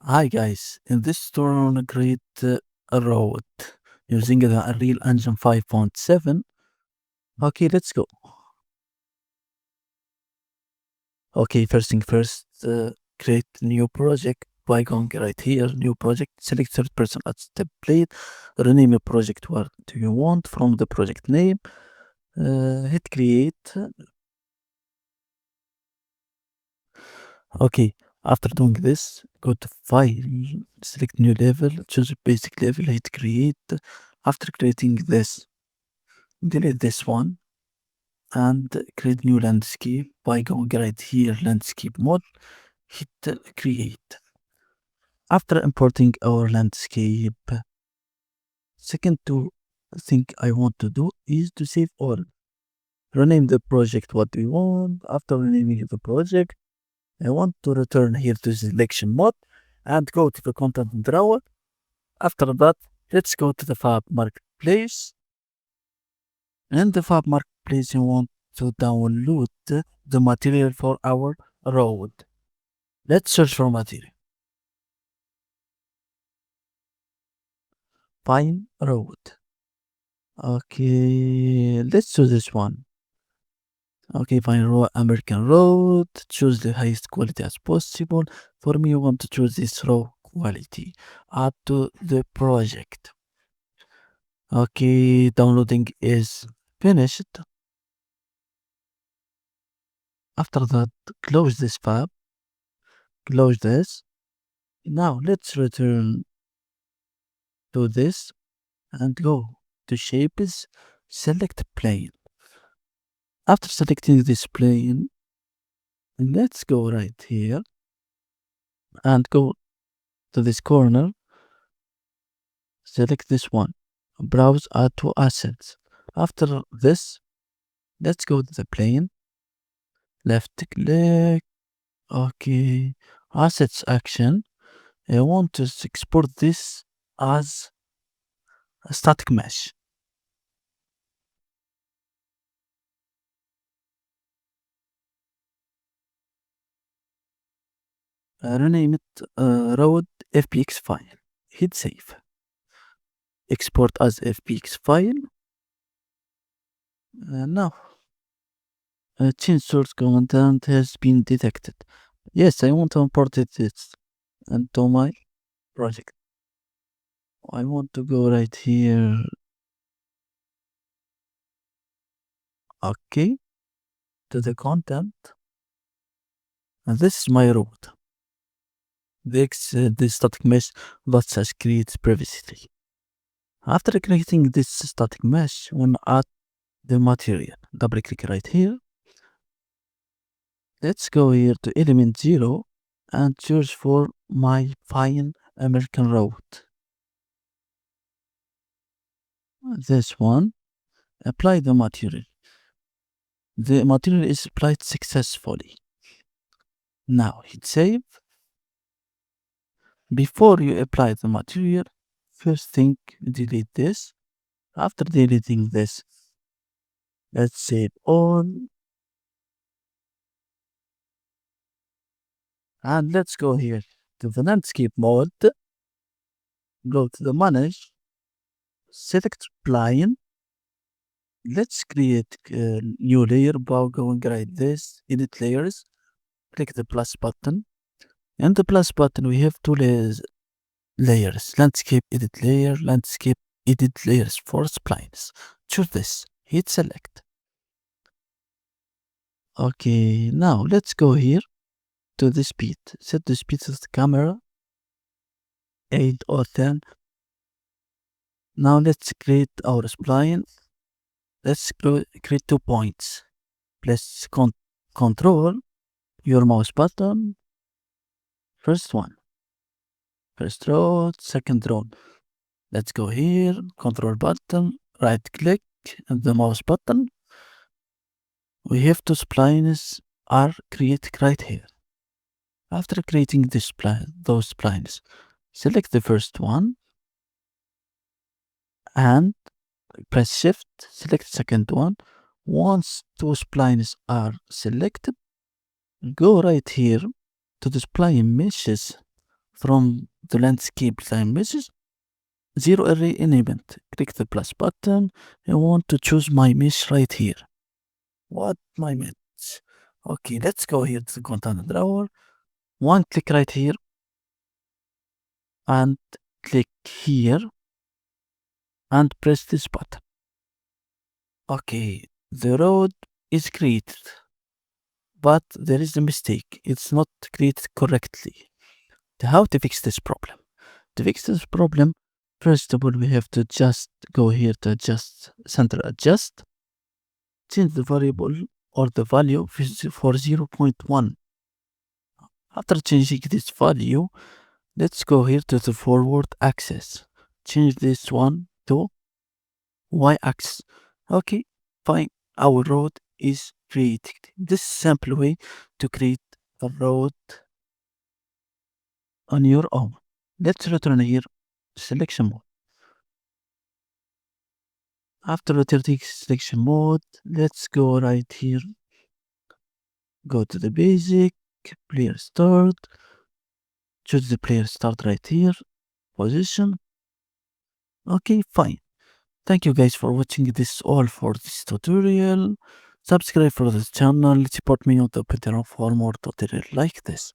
Hi guys, in this tutorial I want to create a road using the Unreal Engine 5.7. Okay, let's go. Okay, first thing first, create a new project by going right here, new project, select third person as template, rename a project what do you want from the project name, hit create. Okay, after doing this, go to file, select new level, choose basic level, hit create. After creating this, delete this one and create new landscape by going right here, landscape mode, hit create. After importing our landscape, second to thing I want to do is to save all. Rename the project what we want. After renaming the project, I want to return here to selection mode and go to the content drawer. After that, let's go to the Fab Marketplace. In the Fab Marketplace, you want to download the material for our road. Let's search for material. Pine road. Okay, let's choose this one. Okay, Pine road, American road. Choose the highest quality as possible. For me, I want to choose this raw quality. Add to the project. Okay, downloading is finished. After that, close this fab. Close this. Now let's return to this and go to shapes. Select plane. After selecting this plane, let's go right here and go to this corner. Select this one. Browse add to assets. After this, let's go to the plane. Left click. Okay. Assets action. I want to export this as a static mesh. Rename it road fpx file. Hit save. Export as fpx file. Now, change source content has been detected. Yes, I want to import it into my project. I want to go right here. Okay, to the content. And this is my road. The static mesh that has created previously. After creating this static mesh, I want to add the material. Double click right here. Let's go here to element 0 and search for my fine American road. This one. Apply the material. The material is applied successfully. Now hit save. Before you apply the material, first thing delete this. After deleting this, let's save all. And let's go here to the landscape mode. Go to the manage. Select spline. Let's create a new layer by going right this, edit layers. Click the plus button. And the plus button, we have two layers. Landscape edit layer, landscape edit layers for splines. Choose this. Hit select. Okay, now let's go here to the speed. Set the speed of the camera 8 or 10. Now let's create our spline. Let's create 2 points. Press control your mouse button. First one. First row, second row. Let's go here, control button, right click and the mouse button. We have two splines are created right here. After creating this those splines, select the first one and press shift, select the second one. Once two splines are selected, go right here to the spline meshes from the landscape design message, zero array element. Click the plus button. I want to choose my mesh right here. What my mesh? Okay, let's go here to the content drawer. One click right here and click here and press this button. Okay, the road is created, but there is a mistake. It's not created correctly. How to fix this problem? To fix this problem, first of all, we have to just go here to adjust, center adjust, change the variable or the value for 0.1. After changing this value, let's go here to the forward axis. Change this one to y-axis. Okay, fine. Our road is created. This is a simple way to create a road on your own. Let's return here selection mode. After returning selection mode, let's go right here. Go to the basic, player start. Choose the player start right here. Position. Okay, fine. Thank you guys for watching. This is all for this tutorial. Subscribe for this channel. Support me on the Patreon for more tutorial like this.